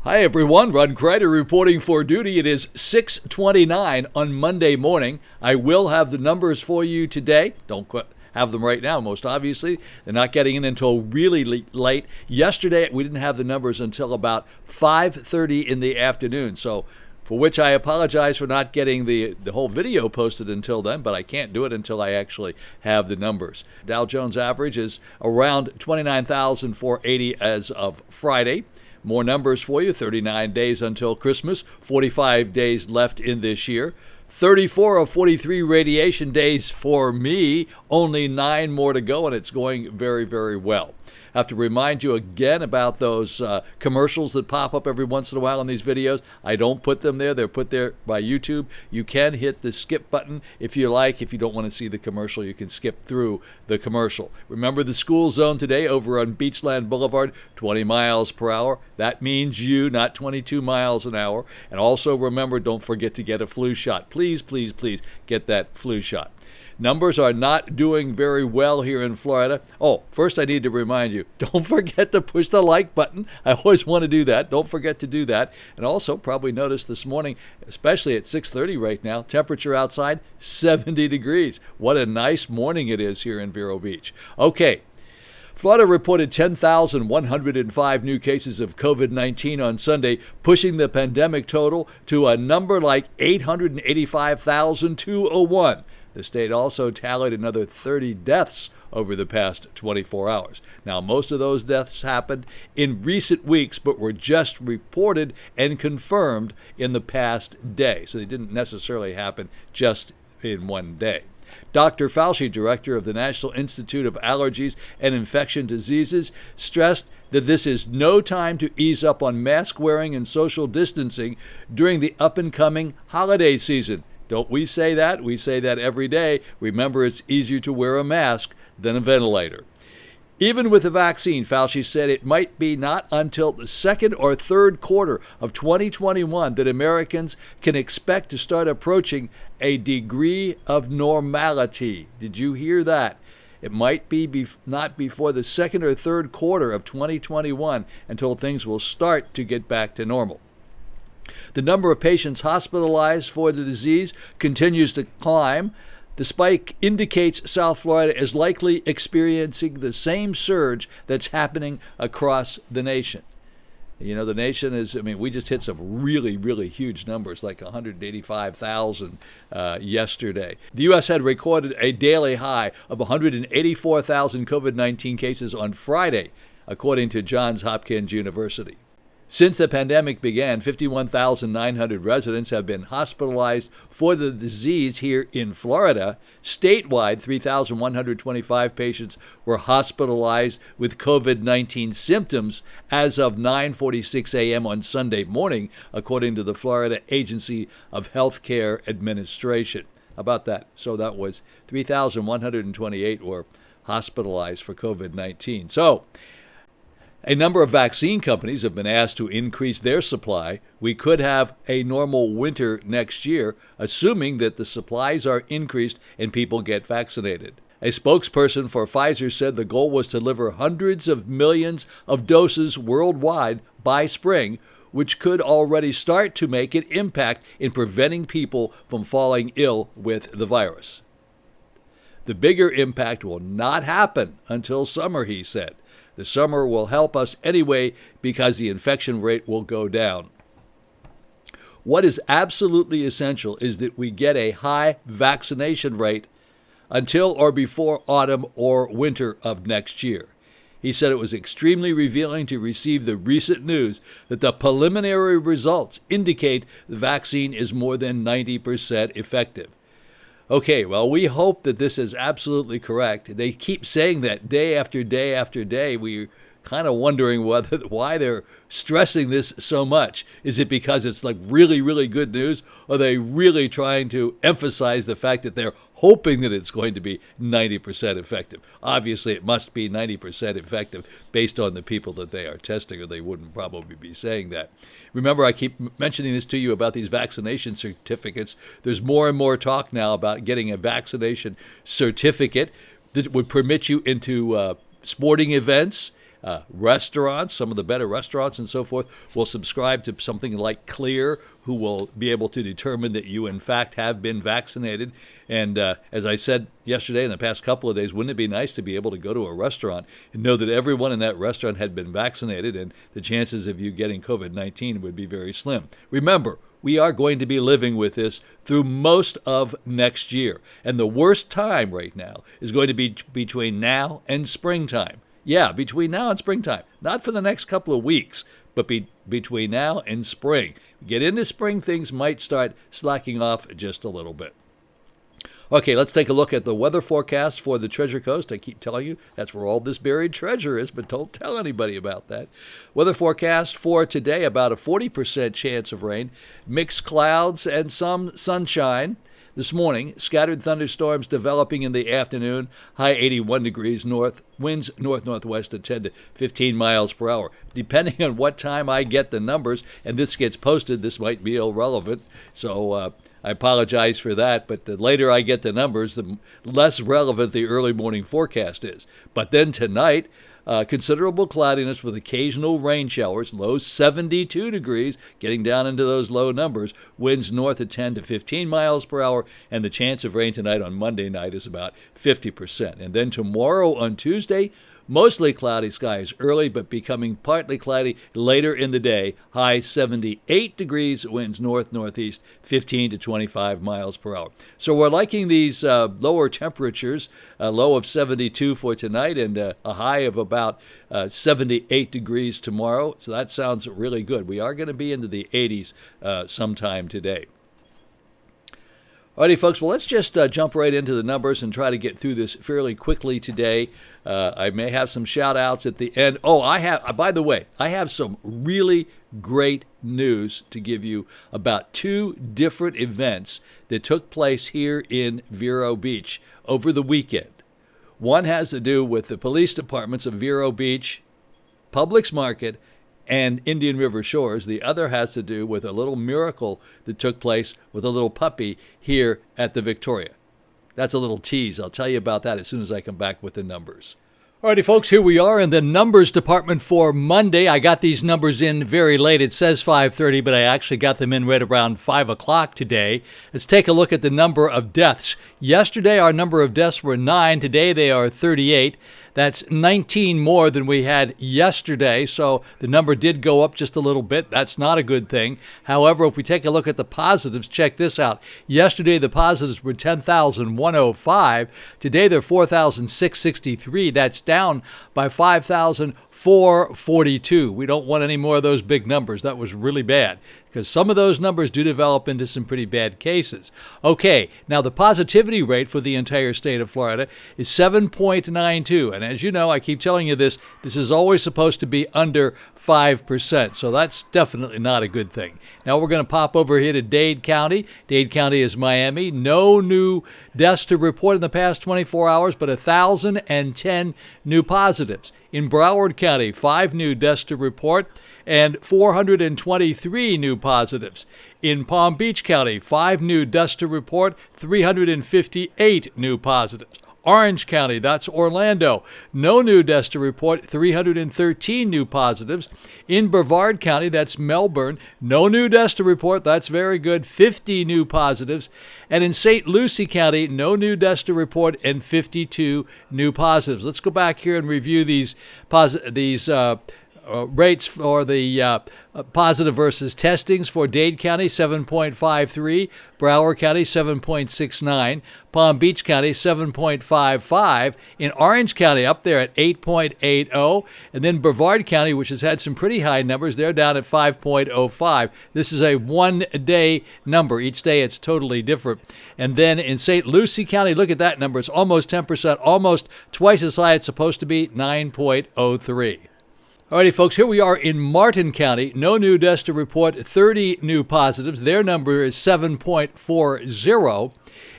Hi everyone, Ron Crider reporting for duty. It is 6:29 on Monday morning. I will have the numbers for you today. Don't have them right now, most obviously. They're not getting in until really late. Yesterday, we didn't have the numbers until about 5:30 in the afternoon, so for which I apologize for not getting the whole video posted until then, but I can't do it until I actually have the numbers. Dow Jones average is around 29,480 as of Friday. More numbers for you. 39 days until Christmas, 45 days left in this year. 34 of 43 radiation days for me, only 9 more to go, and it's going very, very well. I have to remind you again about those commercials that pop up every once in a while in these videos. I don't put them there. They're put there by YouTube. You can hit the skip button if you like. If you don't want to see the commercial, you can skip through the commercial. Remember the school zone today over on Beachland Boulevard, 20 miles per hour. That means you, not 22 miles an hour. And also remember, don't forget to get a flu shot. Please, please, please get that flu shot. Numbers are not doing very well here in Florida. Oh, first I need to remind you, don't forget to push the like button. I always want to do that. Don't forget to do that. And also probably noticed this morning, especially at 6:30 right now, temperature outside 70 degrees. What a nice morning it is here in Vero Beach. Okay. Florida reported 10,105 new cases of COVID-19 on Sunday, pushing the pandemic total to a number like 885,201. The state also tallied another 30 deaths over the past 24 hours. Now, most of those deaths happened in recent weeks, but were just reported and confirmed in the past day. So they didn't necessarily happen just in one day. Dr. Fauci, director of the National Institute of Allergies and Infectious Diseases, stressed that this is no time to ease up on mask wearing and social distancing during the up-and-coming holiday season. Don't we say that? We say that every day. Remember, it's easier to wear a mask than a ventilator. Even with the vaccine, Fauci said it might be not until the second or third quarter of 2021 that Americans can expect to start approaching a degree of normality. Did you hear that? It might be not before the second or third quarter of 2021 until things will start to get back to normal. The number of patients hospitalized for the disease continues to climb. The spike indicates South Florida is likely experiencing the same surge that's happening across the nation. You know, the nation is, we just hit some really, really huge numbers, like 185,000 yesterday. The U.S. had recorded a daily high of 184,000 COVID-19 cases on Friday, according to Johns Hopkins University. Since the pandemic began, 51,900 residents have been hospitalized for the disease here in Florida. Statewide, 3,125 patients were hospitalized with COVID-19 symptoms as of 9:46 a.m. on Sunday morning, according to the Florida Agency of Healthcare Administration. How about that? So that was 3,128 were hospitalized for COVID-19. So, a number of vaccine companies have been asked to increase their supply. We could have a normal winter next year, assuming that the supplies are increased and people get vaccinated. A spokesperson for Pfizer said the goal was to deliver hundreds of millions of doses worldwide by spring, which could already start to make an impact in preventing people from falling ill with the virus. The bigger impact will not happen until summer, he said. The summer will help us anyway because the infection rate will go down. What is absolutely essential is that we get a high vaccination rate until or before autumn or winter of next year. He said it was extremely revealing to receive the recent news that the preliminary results indicate the vaccine is more than 90% effective. Okay, well, we hope that this is absolutely correct. They keep saying that day after day after day. We're kind of wondering why they're stressing this so much. Is it because it's like really, really good news? Or are they really trying to emphasize the fact that they're hoping that it's going to be 90% effective? Obviously, it must be 90% effective based on the people that they are testing, or they wouldn't probably be saying that. Remember, I keep mentioning this to you about these vaccination certificates. There's more and more talk now about getting a vaccination certificate that would permit you into sporting events, Restaurants, some of the better restaurants and so forth, will subscribe to something like Clear, who will be able to determine that you, in fact, have been vaccinated. And as I said yesterday, in the past couple of days, wouldn't it be nice to be able to go to a restaurant and know that everyone in that restaurant had been vaccinated, and the chances of you getting COVID-19 would be very slim? Remember, we are going to be living with this through most of next year. And the worst time right now is going to be between now and springtime. Yeah, between now and springtime. Not for the next couple of weeks, but between now and spring. Get into spring, things might start slacking off just a little bit. Okay, let's take a look at the weather forecast for the Treasure Coast. I keep telling you that's where all this buried treasure is, but don't tell anybody about that. Weather forecast for today, about a 40% chance of rain, mixed clouds and some sunshine. This morning, scattered thunderstorms developing in the afternoon, high 81 degrees north, winds north-northwest at 10 to 15 miles per hour. Depending on what time I get the numbers, and this gets posted, this might be irrelevant, so I apologize for that, but the later I get the numbers, the less relevant the early morning forecast is. But then tonight, considerable cloudiness with occasional rain showers, low 72 degrees, getting down into those low numbers, winds north at 10 to 15 miles per hour, and the chance of rain tonight on Monday night is about 50%. And then tomorrow on Tuesday, mostly cloudy skies early, but becoming partly cloudy later in the day. High 78 degrees, winds north-northeast, 15 to 25 miles per hour. So we're liking these lower temperatures, a low of 72 for tonight and a high of about 78 degrees tomorrow. So that sounds really good. We are going to be into the 80s sometime today. Alrighty, folks, well, let's just jump right into the numbers and try to get through this fairly quickly today. I may have some shout-outs at the end. Oh, by the way, I have some really great news to give you about two different events that took place here in Vero Beach over the weekend. One has to do with the police departments of Vero Beach, Publix Market, and Indian River Shores. The other has to do with a little miracle that took place with a little puppy here at the Victoria. That's a little tease. I'll tell you about that as soon as I come back with the numbers. Alrighty, folks, here we are in the numbers department for Monday. I got these numbers in very late. It says 5:30, but I actually got them in right around 5 o'clock today. Let's take a look at the number of deaths. Yesterday, our number of deaths were 9. Today, they are 38. That's 19 more than we had yesterday, so the number did go up just a little bit. That's not a good thing. However, if we take a look at the positives, check this out. Yesterday, the positives were 10,105. Today, they're 4,663. That's down by 5,442. We don't want any more of those big numbers. That was really bad, because some of those numbers do develop into some pretty bad cases. Okay, now the positivity rate for the entire state of Florida is 7.92. And as you know, I keep telling you this is always supposed to be under 5%. So that's definitely not a good thing. Now we're going to pop over here to Dade County. Dade County is Miami. No new deaths to report in the past 24 hours, but 1,010 new positives. In Broward County, 5 new deaths to report and 423 new positives. In Palm Beach County, 5 new deaths to report, 358 new positives. Orange County, that's Orlando, no new deaths to report, 313 new positives. In Brevard County, that's Melbourne, no new deaths to report, that's very good, 50 new positives. And in St. Lucie County, no new deaths to report and 52 new positives. Let's go back here and review these rates for the positive versus testings. For Dade County, 7.53, Broward County, 7.69, Palm Beach County, 7.55, in Orange County up there at 8.80, and then Brevard County, which has had some pretty high numbers, they're down at 5.05. This is a one-day number. Each day it's totally different. And then in St. Lucie County, look at that number. It's almost 10%, almost twice as high it's supposed to be, 9.03. Alrighty, folks, here we are in Martin County. No new deaths to report, 30 new positives. Their number is 7.40.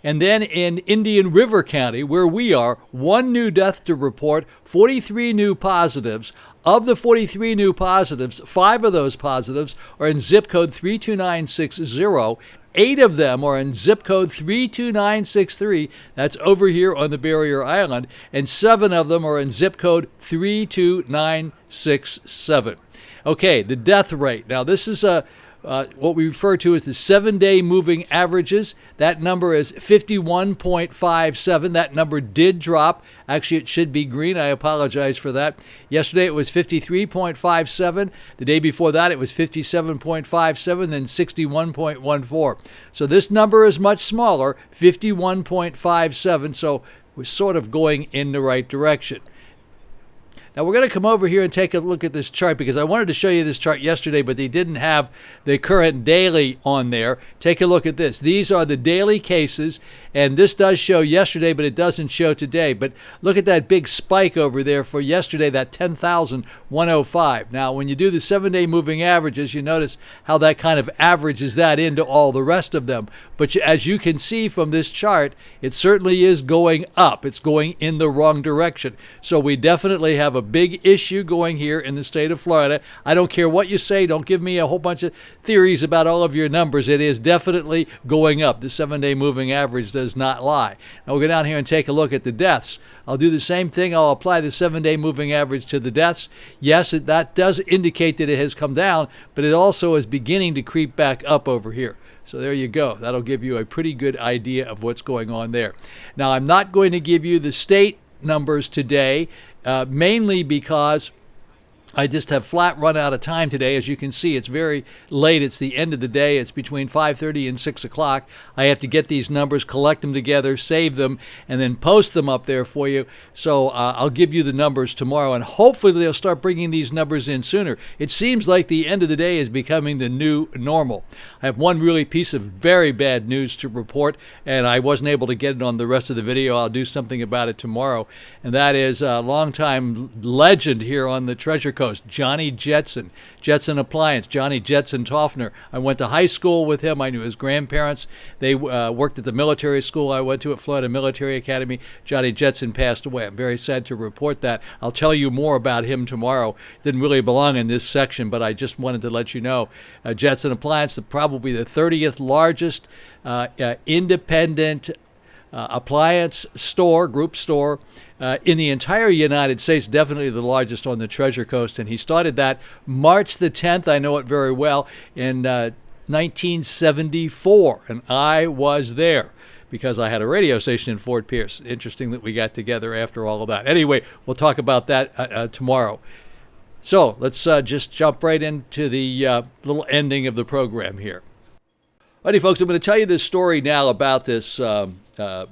And then in Indian River County, where we are, 1 new death to report, 43 new positives. Of the 43 new positives, 5 of those positives are in zip code 32960. 8 of them are in zip code 32963. That's over here on the barrier island. And 7 of them are in zip code 32967. Okay, the death rate. Now, this is what we refer to as the 7-day moving averages. That number is 51.57. That number did drop. Actually, it should be green. I apologize for that. Yesterday, it was 53.57. The day before that, it was 57.57, then 61.14. So this number is much smaller, 51.57. So we're sort of going in the right direction. Now, we're going to come over here and take a look at this chart because I wanted to show you this chart yesterday, but they didn't have the current daily on there. Take a look at this. These are the daily cases, and this does show yesterday, but it doesn't show today. But look at that big spike over there for yesterday, that 10,105. Now, when you do the 7-day moving averages, you notice how that kind of averages that into all the rest of them. But as you can see from this chart, it certainly is going up. It's going in the wrong direction. So we definitely have a big issue going here in the state of Florida. I don't care what you say. Don't give me a whole bunch of theories about all of your numbers. It is definitely going up. The 7-day moving average does not lie. Now we'll go down here and take a look at the deaths. I'll do the same thing. I'll apply the 7-day moving average to the deaths. Yes, that does indicate that it has come down, but it also is beginning to creep back up over here. So there you go. That'll give you a pretty good idea of what's going on there. Now, I'm not going to give you the state numbers today, mainly because I just have flat run out of time today. As you can see, it's very late. It's the end of the day. It's between 5:30 and 6 o'clock. I have to get these numbers, collect them together, save them, and then post them up there for you. So I'll give you the numbers tomorrow, and hopefully they'll start bringing these numbers in sooner. It seems like the end of the day is becoming the new normal. I have one really piece of very bad news to report, and I wasn't able to get it on the rest of the video. I'll do something about it tomorrow, and that is a longtime legend here on the Treasure Coast, Johnny Jetson, Jetson Appliance, Johnny Jetson Toffner. I went to high school with him. I knew his grandparents. They worked at the military school I went to at Florida Military Academy. Johnny Jetson passed away. I'm very sad to report that. I'll tell you more about him tomorrow. Didn't really belong in this section, but I just wanted to let you know. Jetson Appliance, probably the 30th largest independent appliance store, group store, in the entire United States, definitely the largest on the Treasure Coast. And he started that March the 10th, I know it very well, in 1974. And I was there because I had a radio station in Fort Pierce. Interesting that we got together after all of that. Anyway, we'll talk about that tomorrow. So let's just jump right into the little ending of the program here. Alrighty, folks, I'm going to tell you this story now about this,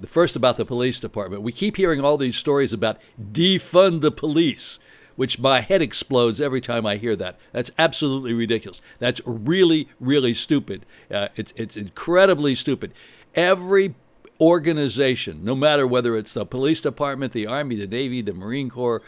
first about the police department. We keep hearing all these stories about defund the police, which my head explodes every time I hear that. That's absolutely ridiculous. That's really, really stupid. It's incredibly stupid. Every organization, no matter whether it's the police department, the Army, the Navy, the Marine Corps,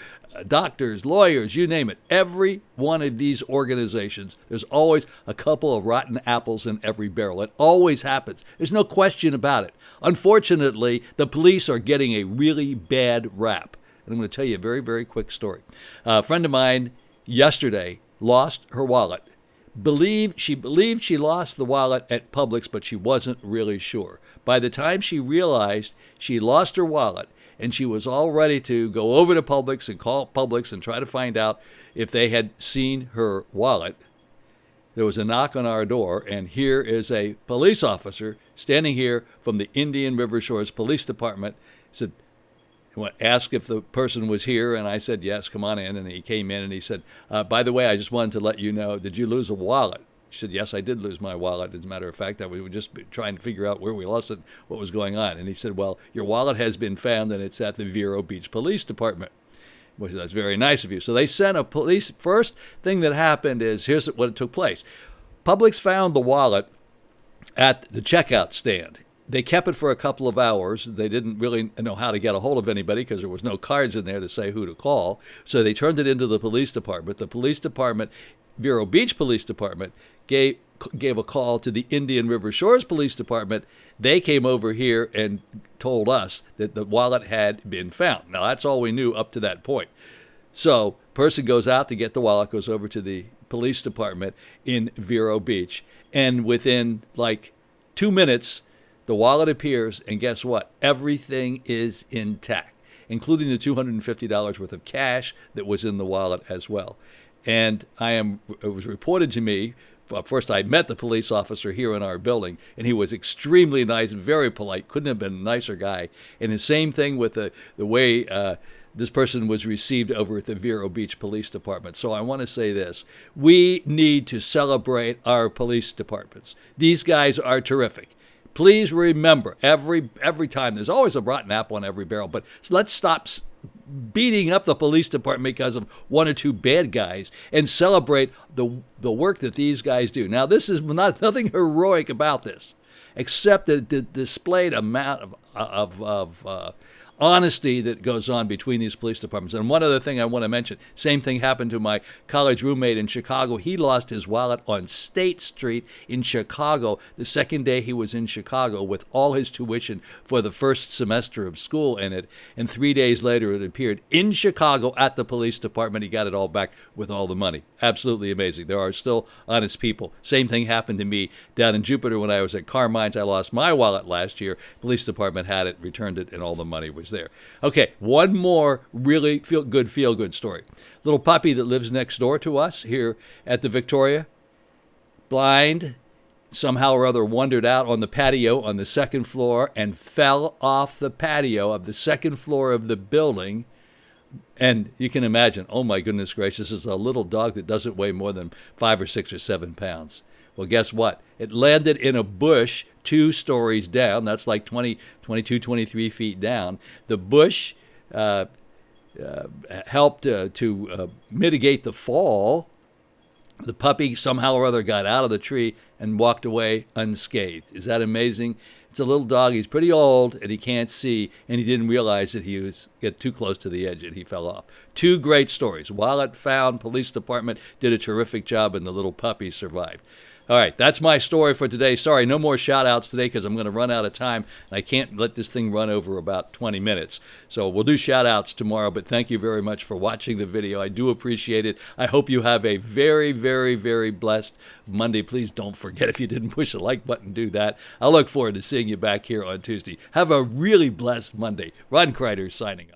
doctors, lawyers, you name it, every one of these organizations, there's always a couple of rotten apples in every barrel. It always happens. There's no question about it. Unfortunately, the police are getting a really bad rap. And I'm going to tell you a very, very quick story. A friend of mine yesterday lost her wallet. She believed she lost the wallet at Publix, but she wasn't really sure. By the time she realized she lost her wallet, and she was all ready to go over to Publix and call Publix and try to find out if they had seen her wallet, there was a knock on our door, and here is a police officer standing here from the Indian River Shores Police Department. He said, asked if the person was here, and I said, yes, come on in. And he came in and he said, by the way, I just wanted to let you know, did you lose a wallet? She said, yes, I did lose my wallet. As a matter of fact, we were just trying to figure out where we lost it, what was going on. And he said, well, your wallet has been found, and it's at the Vero Beach Police Department. Well, that's very nice of you. So they sent a police. First thing that happened is, here's what took place. Publix found the wallet at the checkout stand. They kept it for a couple of hours. They didn't really know how to get a hold of anybody because there was no cards in there to say who to call. So they turned it into the police department. The police department, Vero Beach Police Department, gave a call to the Indian River Shores Police Department. They came over here and told us that the wallet had been found. Now, that's all we knew up to that point. So person goes out to get the wallet, goes over to the police department in Vero Beach, and within like 2 minutes, the wallet appears, and guess what? Everything is intact, including the $250 worth of cash that was in the wallet as well. And it was reported to me. First, I met the police officer here in our building, and he was extremely nice, very polite. Couldn't have been a nicer guy. And the same thing with the way this person was received over at the Vero Beach Police Department. So I want to say this. We need to celebrate our police departments. These guys are terrific. Please remember, every time, there's always a rotten apple on every barrel, but let's stop beating up the police department because of one or two bad guys and celebrate the work that these guys do. Now, this is nothing heroic about this, except the displayed amount of honesty that goes on between these police departments. And one other thing I want to mention, same thing happened to my college roommate in Chicago. He lost his wallet on State Street in Chicago the second day he was in Chicago with all his tuition for the first semester of school in it. And 3 days later, it appeared in Chicago at the police department. He got it all back with all the money. Absolutely amazing. There are still honest people. Same thing happened to me down in Jupiter when I was at Carmine's. I lost my wallet last year. Police department had it, returned it, and all the money was there. Okay, one more really feel good story. Little puppy that lives next door to us here at the Victoria, blind, somehow or other wandered out on the patio on the second floor and fell off the patio of the second floor of the building. And you can imagine, oh my goodness gracious, this is a little dog that doesn't weigh more than 5 or 6 or 7 pounds. Well, guess what? It landed in a bush 2 stories down. That's like 22, 23 feet down. The bush helped to mitigate the fall. The puppy somehow or other got out of the tree and walked away unscathed. Is that amazing? It's a little dog. He's pretty old, and he can't see, and he didn't realize that he was get too close to the edge, and he fell off. 2 great stories. Wallet found, police department did a terrific job, and the little puppy survived. All right, that's my story for today. Sorry, no more shout-outs today because I'm going to run out of time, and I can't let this thing run over about 20 minutes. So we'll do shout-outs tomorrow, but thank you very much for watching the video. I do appreciate it. I hope you have a very, very, very blessed Monday. Please don't forget, if you didn't push the like button, do that. I look forward to seeing you back here on Tuesday. Have a really blessed Monday. Ron Crider signing off.